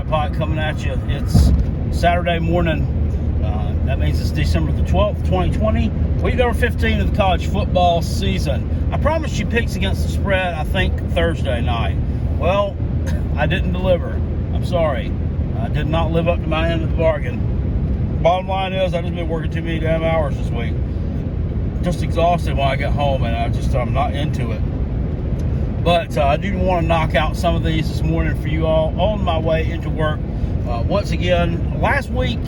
Jackpot coming at you. It's Saturday morning. That means it's December the 12th, 2020. Week number 15 of the college football season. I promised you picks against the spread, I think, Thursday night. Well, I didn't deliver. I'm sorry. I did not live up to my end of the bargain. Bottom line is, I've just been working too many damn hours this week. Just exhausted when I get home, and I'm not into it. But I do want to knock out some of these this morning for you all on my way into work. Once again, last week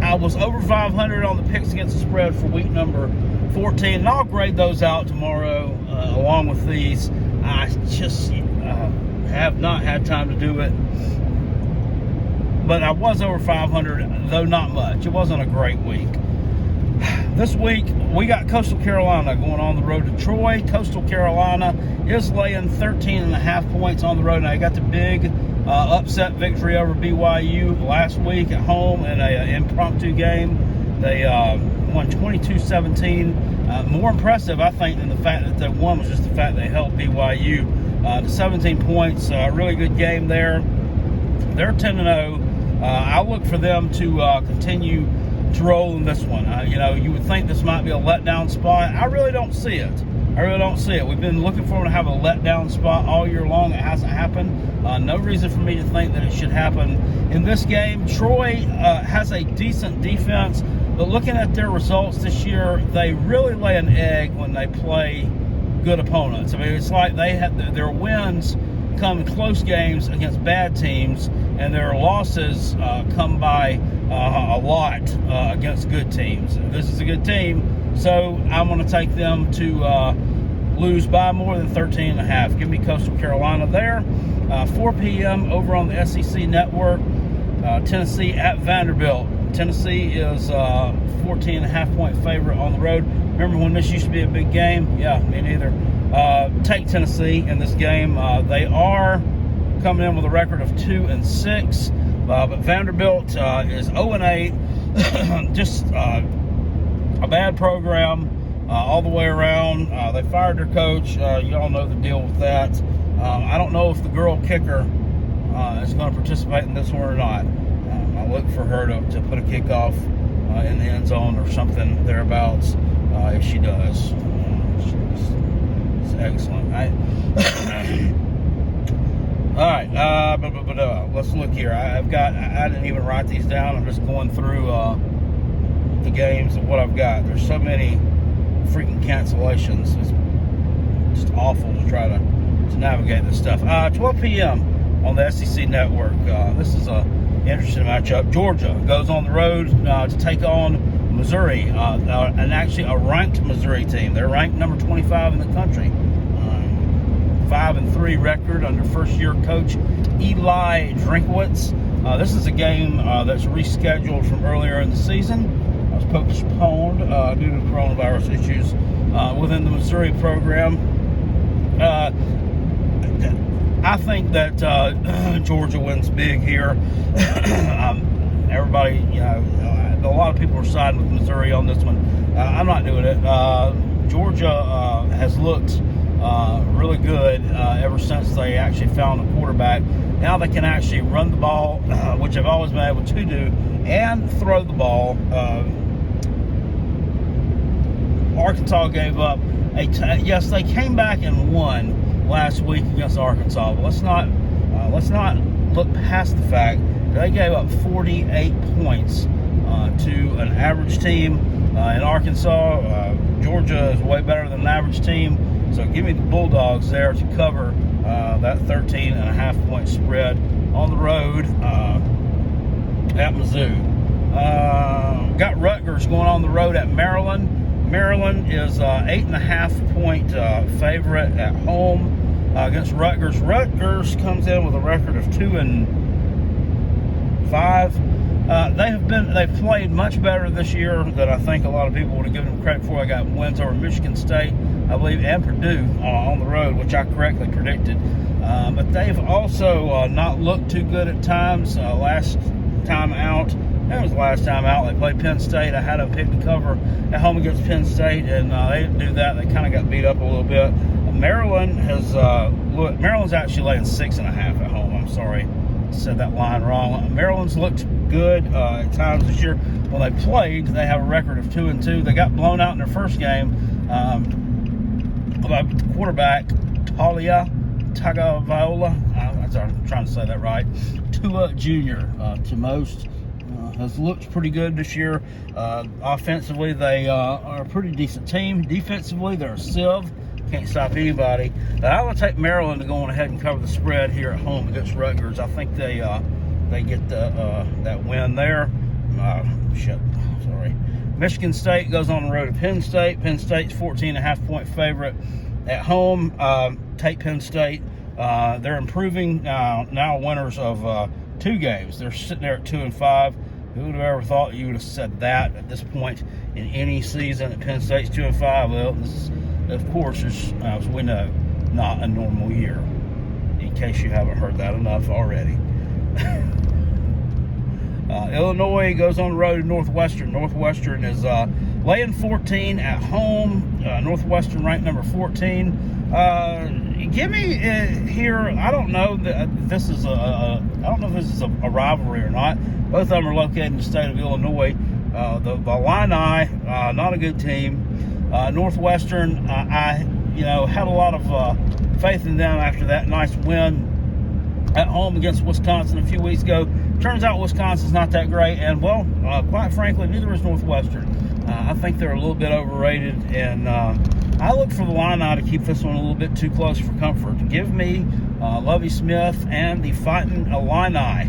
I was over 500 on the picks against the spread for week number 14, and I'll grade those out tomorrow along with these. I just have not had time to do it. But I was over 500, though not much. It wasn't a great week. This week, we got Coastal Carolina going on the road to Troy. Coastal Carolina is laying 13.5 points on the road. Now, they got the big upset victory over BYU last week at home in an impromptu game. They won 22-17. More impressive, I think, than the fact that they won was just the fact they held BYU to 17 points. Really good game there. They're 10-0. I look for them to continue to roll in this one. You would think this might be a letdown spot. I really don't see it. We've been looking for them to have a letdown spot all year long. It hasn't happened. No reason for me to think that it should happen in this game. Troy has a decent defense, but looking at their results this year, they really lay an egg when they play good opponents. I mean, it's like they have their wins come in close games against bad teams, and their losses come by a lot against good teams. This is a good team, so I'm going to take them to lose by more than 13.5. Give me Coastal Carolina there. 4 p.m. over on the SEC Network, Tennessee at Vanderbilt. Tennessee is 14.5 point favorite on the road. Remember when this used to be a big game? Yeah, me neither. Take Tennessee in this game. They are coming in with a record of 2-6, but Vanderbilt is 0-8. Just a bad program all the way around. They fired their coach. You all know the deal with that. I don't know if the girl kicker is going to participate in this one or not. I look for her to put a kickoff in the end zone or something thereabouts. If she does, it's excellent. All right, let's look here. I didn't even write these down. I'm just going through the games of what I've got. There's so many freaking cancellations. It's just awful to try to navigate this stuff. 12 p.m. on the SEC Network. This is a interesting matchup. Georgia goes on the road to take on Missouri, and actually a ranked Missouri team. They're ranked number 25 in the country. 5-3 record under first-year coach Eli Drinkwitz. This is a game that's rescheduled from earlier in the season. It was postponed due to coronavirus issues within the Missouri program. I think that Georgia wins big here. Everybody, a lot of people are siding with Missouri on this one. I'm not doing it. Georgia has looked really good ever since they actually found a quarterback. Now they can actually run the ball, which they've always been able to do, and throw the ball. Arkansas gave up yes, they came back and won last week against Arkansas, but let's not look past the fact that they gave up 48 points to an average team in Arkansas. Georgia is way better than an average team, so give me the Bulldogs there to cover that 13.5 point spread on the road at Mizzou. Got Rutgers going on the road at Maryland. Maryland is 8.5 point favorite at home against Rutgers. Rutgers comes in with a record of 2-5. They've played much better this year than I think a lot of people would have given them credit for. I got wins over Michigan State, I believe, and Purdue on the road, which I correctly predicted. But they've also not looked too good at times. Last time out, they played Penn State. I had them pick the cover at home against Penn State, and they didn't do that. They kind of got beat up a little bit. Maryland's actually laying 6.5 at home. I'm sorry. said that line wrong. Maryland's looked good at times this year. When they played, they have a record of 2-2. They got blown out in their first game by the quarterback, Tagovailoa. I'm trying to say that right. Tua Jr. To most. Has looked pretty good this year. Offensively, they are a pretty decent team. Defensively, they're a sieve. Can't stop anybody. I will take Maryland to go on ahead and cover the spread here at home against Rutgers. I think they get that win there. Michigan State goes on the road to Penn State. Penn State's 14.5-point favorite at home. Take Penn State. They're improving now winners of 2 games. They're sitting there at 2-5. Who would have ever thought you would have said that at this point in any season? At Penn State's 2-5. Well, this is, of course, as we know, not a normal year. In case you haven't heard that enough already. Illinois goes on the road to Northwestern. Northwestern is laying 14 at home. Northwestern ranked number 14. Give me here. I don't know that this is I don't know if this is a rivalry or not. Both of them are located in the state of Illinois. The Illini, not a good team. Northwestern, I had a lot of faith in them after that nice win at home against Wisconsin a few weeks ago. Turns out Wisconsin's not that great, and well, quite frankly, neither is Northwestern. I think they're a little bit overrated, and I look for the Illini to keep this one a little bit too close for comfort. Give me Lovie Smith and the Fighting Illini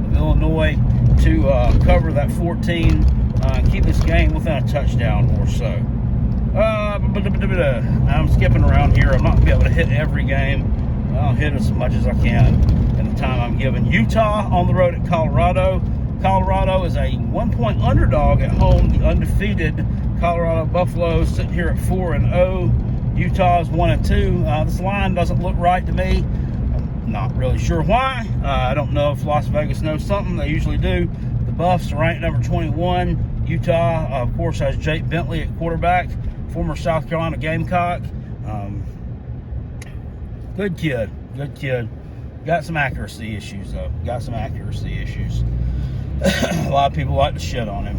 of Illinois to cover that 14 and keep this game within a touchdown or so. I'm skipping around here. I'm not going to be able to hit every game. I'll hit as much as I can in the time I'm given. Utah on the road at Colorado. Colorado is a 1-point underdog at home. The undefeated Colorado Buffaloes sitting here at 4-0. Utah is 1-2. This line doesn't look right to me. I'm not really sure why. I don't know if Las Vegas knows something. They usually do. The Buffs are ranked number 21. Utah, of course, has Jake Bentley at quarterback, former South Carolina Gamecock. Good kid. Got some accuracy issues, though. A lot of people like to shit on him.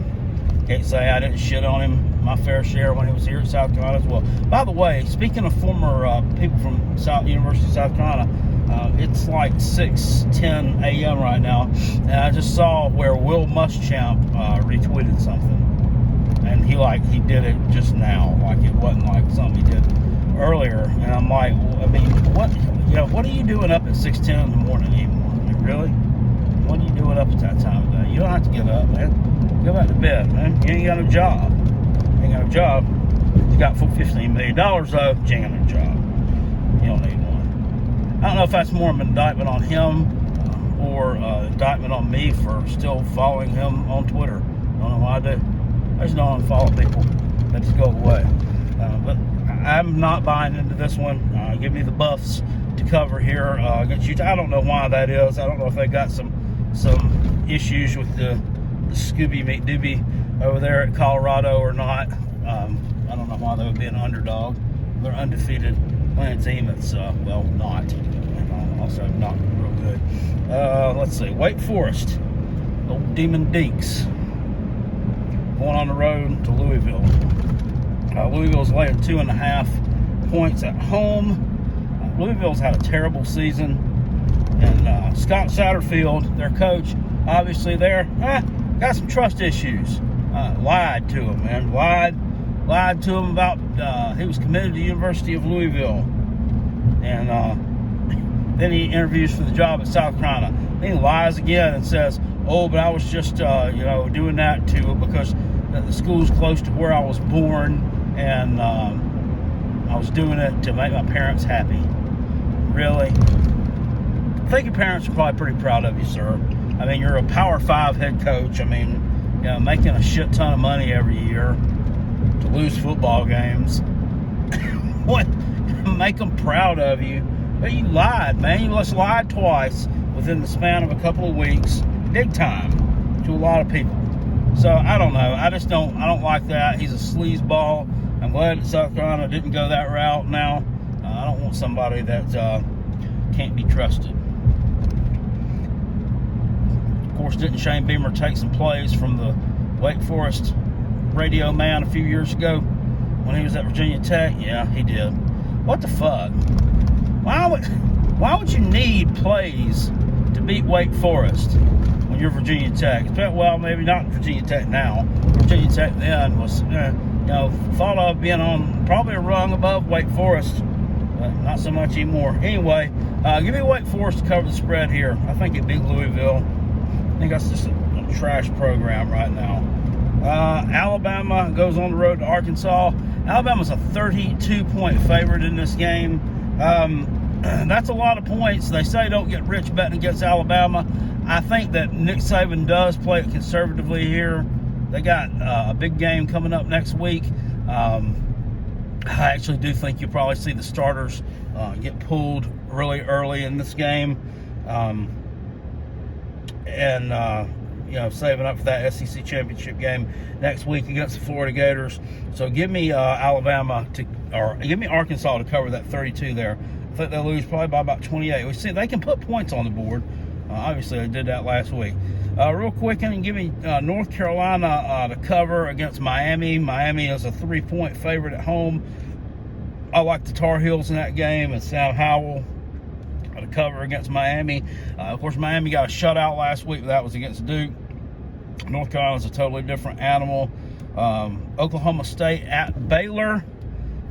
Can't say I didn't shit on him my fair share when he was here at South Carolina as well. By the way, speaking of former people from University of South Carolina, it's like 6:10 a.m. right now, and I just saw where Will Muschamp retweeted something, and he did it just now, like it wasn't like something he did earlier, and I'm like, I mean, what are you doing up at 6:10 in the morning anymore? Like, really? What are you doing up at that time of day? You don't have to get up, man. Go back to bed, man. You ain't got no job. You got $15 million, though. You ain't got no job. You don't need one. I don't know if that's more of an indictment on him or indictment on me for still following him on Twitter. I don't know why I do. I just don't unfollow people. They just go away. But I'm not buying into this one. Give me the Buffs to cover here against Utah. I don't know why that is. I don't know if they got some issues with the Scooby McDooby over there at Colorado or not. I don't know why they would be an underdog. They're undefeated, playing a team that's not. Also not real good. Let's see. Wake Forest, old Demon Deeks, going on the road to Louisville. Louisville's laying 2.5 points at home. Louisville's had a terrible season, and Scott Satterfield, their coach, obviously got some trust issues. Lied to him, man. Lied to him about he was committed to the University of Louisville, and then he interviews for the job at South Carolina. Then he lies again and says, "Oh, but I was just doing that because the school's close to where I was born, and I was doing it to make my parents happy." Really? I think your parents are probably pretty proud of you, sir. I mean, you're a Power 5 head coach. I mean, making a shit ton of money every year to lose football games. What? Make them proud of you. But you lied, man. You just lied twice within the span of a couple of weeks. Big time to a lot of people. So, I don't know. I don't like that. He's a sleazeball. I'm glad that South Carolina didn't go that route now. I don't want somebody that can't be trusted. course, didn't Shane Beamer take some plays from the Wake Forest radio man a few years ago when he was at Virginia Tech? Yeah, he did. What the fuck? Why would you need plays to beat Wake Forest when you're Virginia Tech? Well, maybe not Virginia Tech now. Virginia Tech then was, thought of being on probably a rung above Wake Forest, but not so much anymore. Anyway, give me Wake Forest to cover the spread here. I think it beat Louisville. I think that's just a trash program right now. Alabama goes on the road to Arkansas. Alabama's a 32-point favorite in this game. That's a lot of points. They say don't get rich betting against Alabama. I think that Nick Saban does play it conservatively here. They got a big game coming up next week. I actually do think you'll probably see the starters get pulled really early in this game. Saving up for that SEC championship game next week against the Florida Gators. So give me give me Arkansas to cover that 32 there. I think they'll lose probably by about 28. We see they can put points on the board. Obviously, they did that last week. Real quick, and give me North Carolina to cover against Miami. Miami is a 3-point favorite at home. I like the Tar Heels in that game, and Sam Howell to cover against Miami. Of course, Miami got a shutout last week, but that was against Duke. North Carolina's a totally different animal. Oklahoma State at Baylor,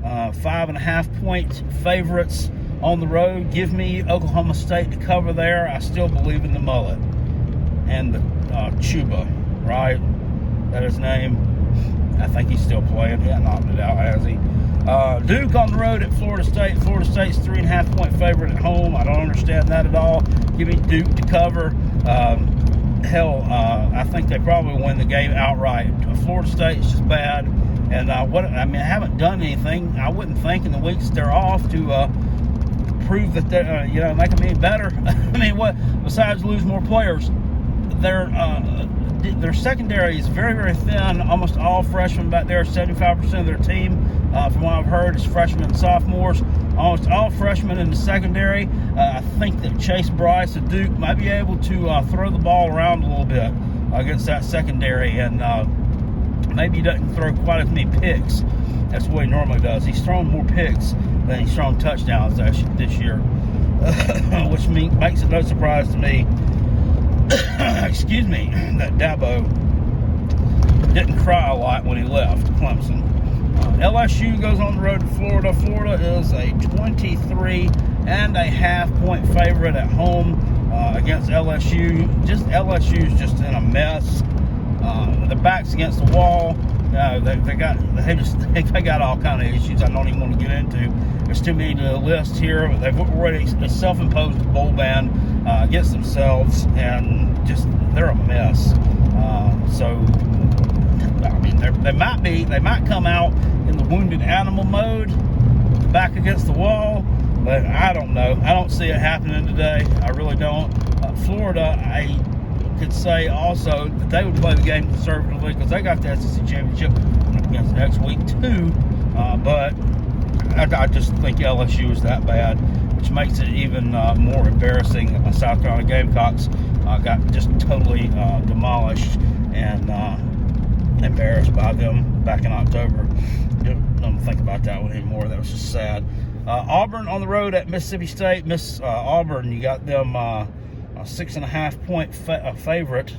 5.5-point favorites on the road. Give me Oklahoma State to cover there. I still believe in the mullet and the Chuba, right? That is his name. I think he's still playing. He hasn't opted out, has he? Duke on the road at Florida State. Florida State's 3.5-point favorite at home. I don't understand that at all. Give me Duke to cover. I think they probably win the game outright. Florida State is just bad. And I haven't done anything. I wouldn't think in the weeks they're off to prove that they're, make them any better. I mean, what besides lose more players? Their secondary is very, very thin. Almost all freshmen back there. 75% of their team, from what I've heard, is freshmen and sophomores. Almost all freshmen in the secondary. I think that Chase Bryce of Duke might be able to throw the ball around a little bit against that secondary, and maybe he doesn't throw quite as many picks. That's what he normally does. He's thrown more picks than he's thrown touchdowns this year, which makes it no surprise to me. Excuse me, that Dabo didn't cry a lot when he left Clemson. LSU goes on the road to Florida. Florida is a 23.5-point favorite at home against LSU. LSU's just in a mess. The back's against the wall. They got all kind of issues I don't even want to get into. There's too many to list here. They've already self-imposed bowl ban against themselves, and they're a mess. They might come out in the wounded animal mode, back against the wall, but I don't know. I don't see it happening today. I really don't. Florida, I could say also that they would play the game conservatively because they got the SEC championship against next week too. But I just think LSU is that bad, which makes it even more embarrassing. South Carolina Gamecocks got just totally demolished and embarrassed by them back in October. Don't think about that one anymore. That was just sad. Auburn on the road at Mississippi State. Auburn, you got them a 6.5-point favorite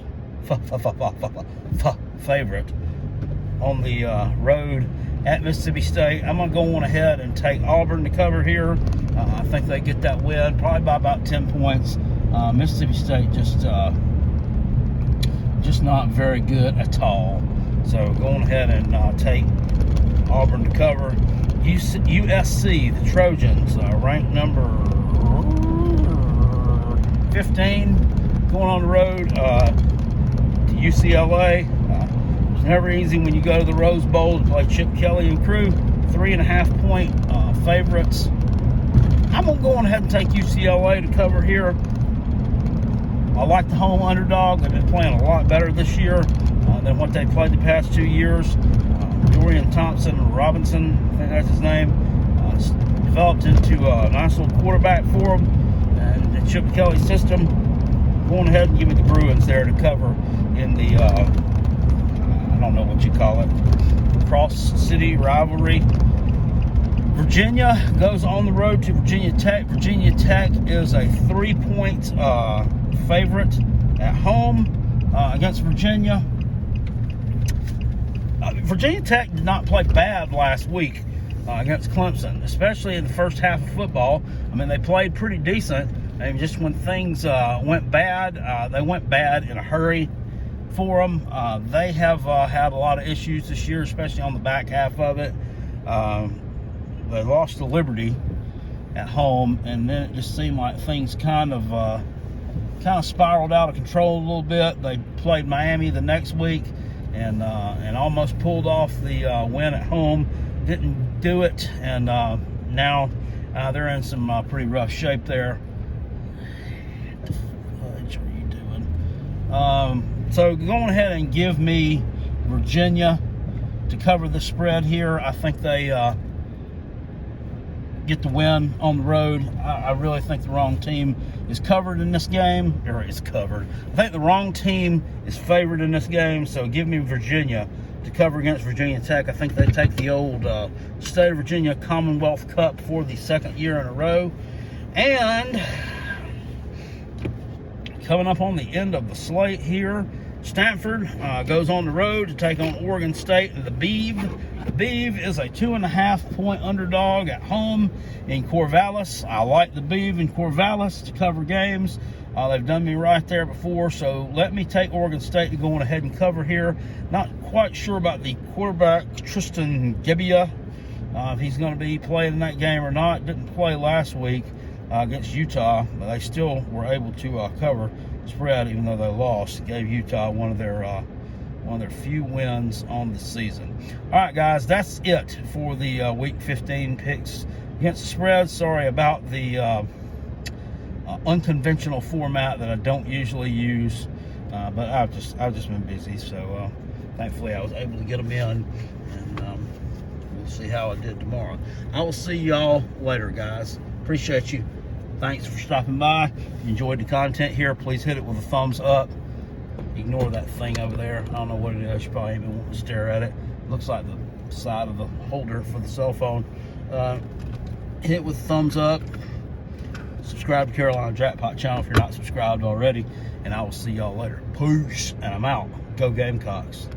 on the road at Mississippi State. I'm going to go on ahead and take Auburn to cover here. I think they get that win probably by about 10 points. Mississippi State just not very good at all. So go on ahead and take Auburn to cover. USC, the Trojans, ranked number 15, going on the road to UCLA. It's never easy when you go to the Rose Bowl to play Chip Kelly and crew. 3.5-point favorites. I'm going to go on ahead and take UCLA to cover here. I like the home underdog. They've been playing a lot better this year than what they played the past 2 years. Dorian Thompson-Robinson, I think that's his name, developed into a nice little quarterback for them. And the Chip Kelly system going ahead and give me the Bruins there to cover in the, I don't know what you call it, cross-city rivalry. Virginia goes on the road to Virginia Tech. Virginia Tech is a 3-point favorite at home against Virginia. Virginia Tech did not play bad last week against Clemson, especially in the first half of football. I mean, they played pretty decent, and just when things went bad, they went bad in a hurry for them. They have had a lot of issues this year, especially on the back half of it. They lost to Liberty at home, and then it just seemed like things kind of spiraled out of control a little bit. They played Miami the next week and almost pulled off the win at home. Didn't do it, and now they're in some pretty rough shape there. What the fudge are you doing? So going ahead and give me Virginia to cover the spread here. I think they get the win on the road. I really think the wrong team is covered in this game, or is covered. I think the wrong team is favored in this game, so give me Virginia to cover against Virginia Tech. I think they take the old State of Virginia Commonwealth Cup for the second year in a row. And coming up on the end of the slate here, Stanford goes on the road to take on Oregon State and the Beeve. The Beeve is a 2.5-point underdog at home in Corvallis. I like the Beeve in Corvallis to cover games. They've done me right there before, so let me take Oregon State to go on ahead and cover here. Not quite sure about the quarterback, Tristan Gebbia, if he's going to be playing in that game or not. Didn't play last week against Utah, but they still were able to cover spread even though they lost. Gave Utah one of their few wins on the season. All right, guys, that's it for the Week 15 picks against the spread. Sorry about the unconventional format that I don't usually use, but I've just been busy, so thankfully I was able to get them in, and we'll see how I did tomorrow. I will see y'all later, guys. Appreciate you. Thanks for stopping by. If you enjoyed the content here, please hit it with a thumbs up. Ignore that thing over there. I don't know what it is. You probably even won't stare at it. Looks like the side of the holder for the cell phone. Hit it with a thumbs up. Subscribe to Carolina Jackpot channel if you're not subscribed already. And I will see y'all later. Peace. And I'm out. Go Gamecocks.